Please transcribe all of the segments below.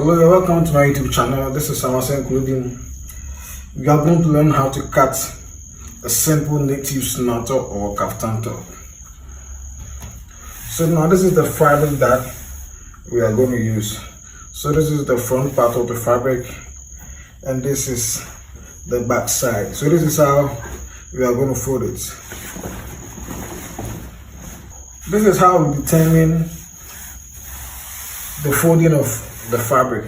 Hello and welcome to my YouTube channel. This is Armhole Clothing. We are going to learn how to cut a simple native snorter or kaftan top. So now this is the fabric that we are going to use. So this is the front part of the fabric and this is the back side. So this is how we are going to fold it. This is how we determine the folding of the fabric.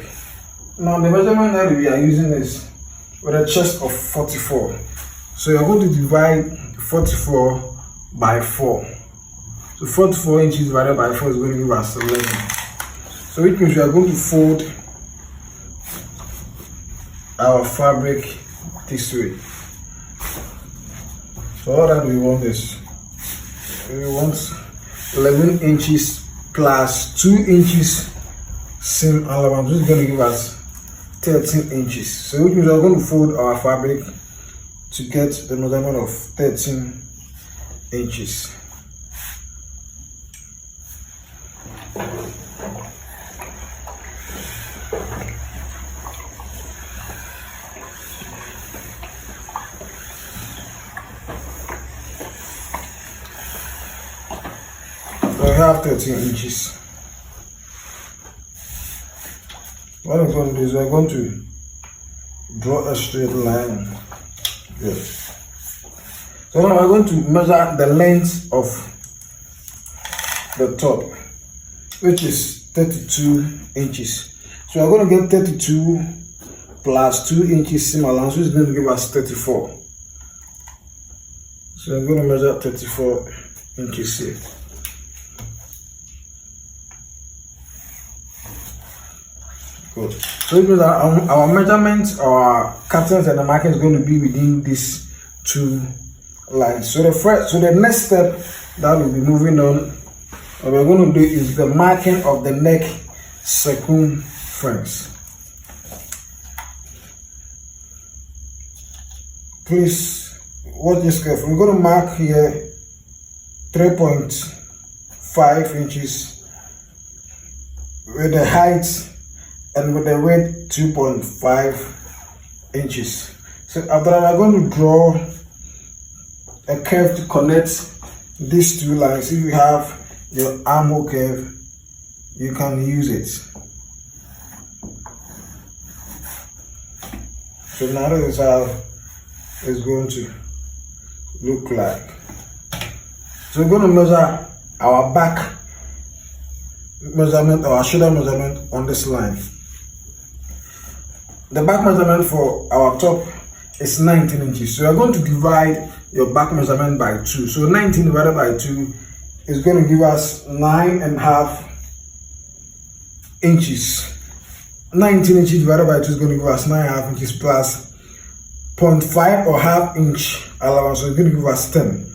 Now the measurement that we are using is with a chest of 44. So you're going to divide 44 by 4. So 44 inches divided by 4 is going to give us 11. So which means we are going to fold our fabric this way. So all that we want is, we want 11 inches plus 2 inches seam allowance, which is going to give us 13 inches. So which means we are going to fold our fabric to get the measurement of 13 inches. So we have 13 inches. What we're going to do is we're going to draw a straight line here. So now we're going to measure the length of the top, which is 32 inches. So we're going to get 32 plus 2 inches seam allowance, which is going to give us 34. So I'm going to measure 34 inches here. Good. So it means our measurements, our captains and the marking is going to be within these two lines. So the next step that we'll be moving on, what we're going to do is the marking of the neck circumference. Please watch this carefully. We're going to mark here 3.5 inches with the height and with the width 2.5 inches. So after that, we're going to draw a curve to connect these two lines. If you have your armhole curve, you can use it. So now this is how it's going to look like. So we're going to measure our back measurement, our shoulder measurement on this line. The back measurement for our top is 19 inches. So we're going to divide your back measurement by 2. So 19 divided by 2 is going to give us 9.5 inches. 19 inches divided by 2 is going to give us 9.5 inches plus 0.5 or half inch allowance. So it's going to give us 10.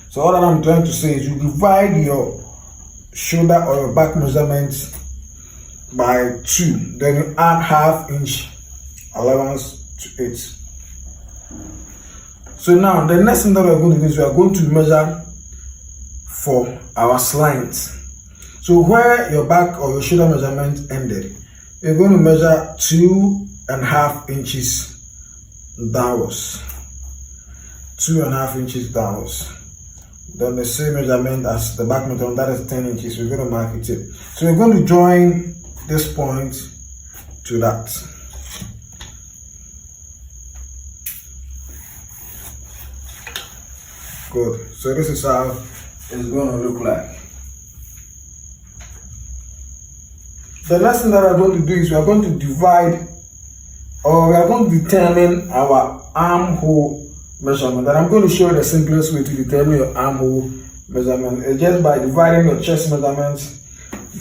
So all that I'm trying to say is you divide your shoulder or your back measurement by 2, then you add half inch allowance to it. So now the next thing that we're going to do is we are going to measure for our slant. So where your back or your shoulder measurement ended, you're going to measure 2.5 inches downwards. 2.5 inches downwards. Then the same measurement as the back measurement, that is 10 inches. We're going to mark it here. So we're going to join this point to that. Good. So this is how it's going to look like. The next thing that we're going to do is we are going to divide, or we are going to determine our armhole measurement. And I'm going to show you the simplest way to determine your armhole measurement. It's just by dividing your chest measurements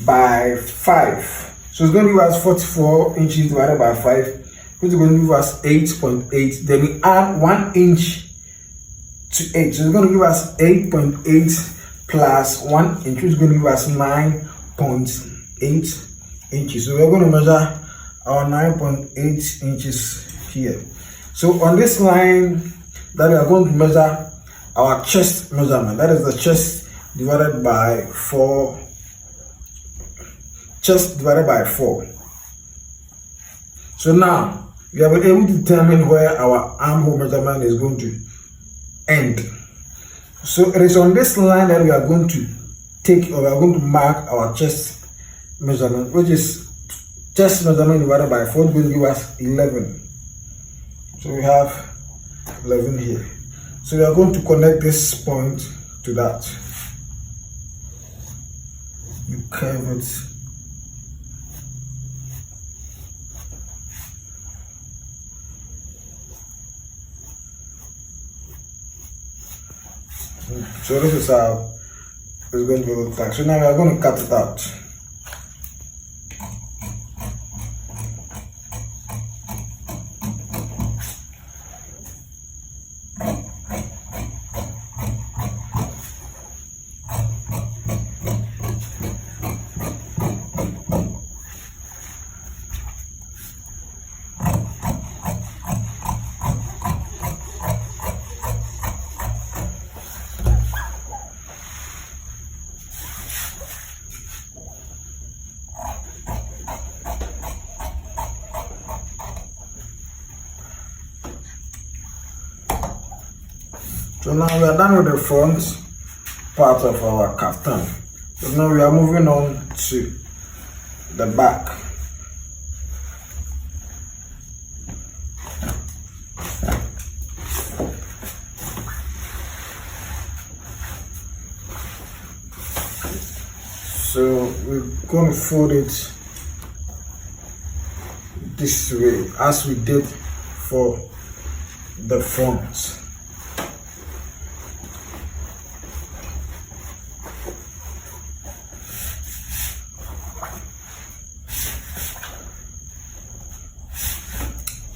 by 5. So it's going to give us 44 inches divided by 5, which is going to give us 8.8. Then we add 1 inch to 8. So it's going to give us 8.8 plus 1 inch, which is going to give us 9.8 inches. So we're going to measure our 9.8 inches here. So on this line that we are going to measure our chest measurement, that is the chest divided by 4 chest divided by 4. So now we have been able to determine where our armhole measurement is going to end. So it is on this line that we are going to take, or we are going to mark our chest measurement, which is chest measurement divided by 4 will give us 11. So we have 11 here. So we are going to connect this point to that. You curve it. So this is how it's going to look like. So now we are going to cut it out. So now we are done with the front part of our kaftan. So now we are moving on to the back. So we're going to fold it this way as we did for the front.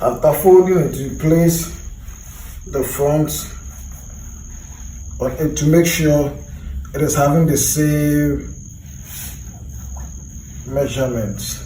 After folding it, you place the front on it to make sure it is having the same measurements.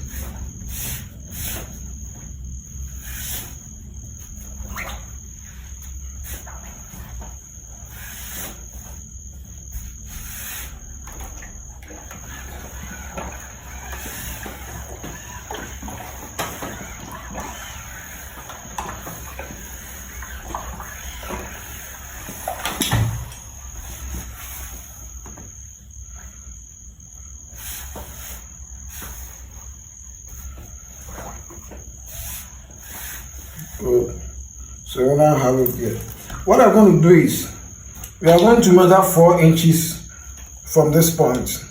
So we now have it here. What I'm going to do is we are going to measure 4 inches from this point.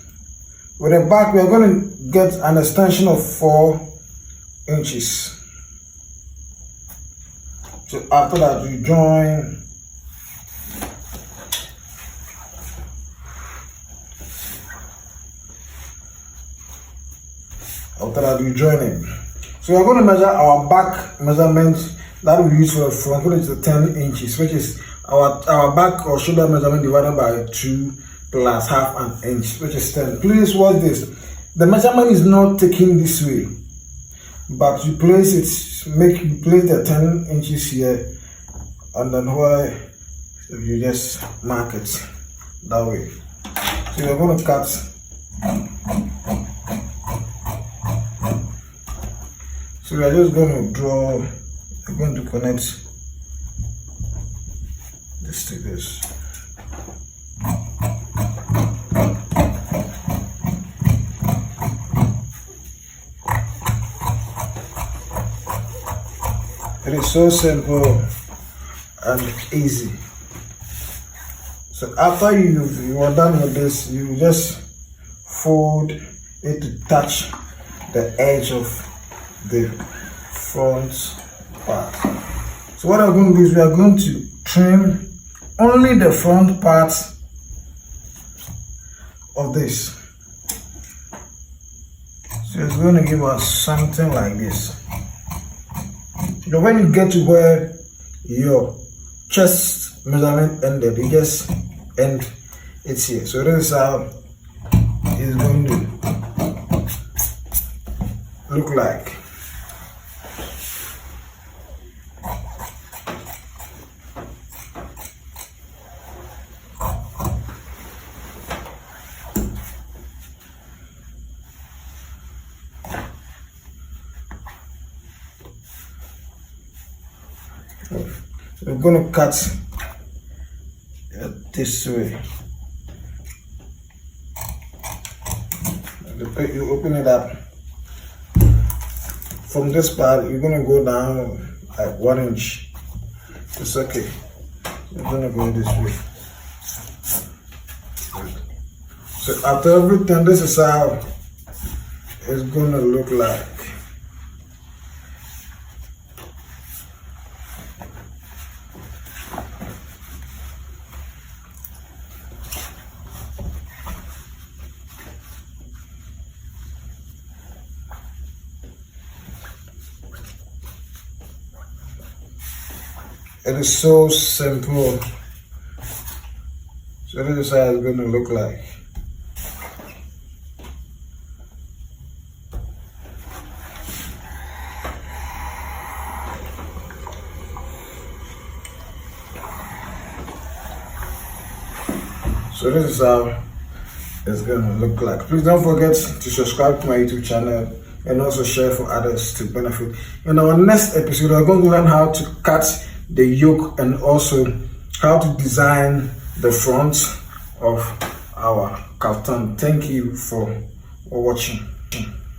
With the back, we are going to get an extension of 4 inches. So after that, we join. After that, we join in. So we are going to measure our back measurement that we use for the front, which is 10 inches, which is our back or shoulder measurement divided by 2 plus half an inch, which is 10. Please watch this. The measurement is not taken this way, but you place it, you place the 10 inches here, and then where you just mark it that way. So you're going to cut. So we are just going to draw, we're going to connect this to this. It is so simple and easy. So after you are done with this, you just fold it to touch the edge of the front part. So what I'm going to do is we are going to trim only the front part of this. So it's going to give us something like this. You know, when you get to where your chest measurement ended, you just end it here. So this is how it's going to look like. We're going to cut it this way. You open it up. From this part, you're going to go down like 1 inch. It's okay. You're going to go this way. So after everything, this is how it's going to look like. It is so simple. So this is how it's going to look like. So this is how it's going to look like. Please don't forget to subscribe to my YouTube channel and also share for others to benefit. In our next episode, we're going to learn how to cut the yoke and also how to design the front of our kaftan. Thank you for watching.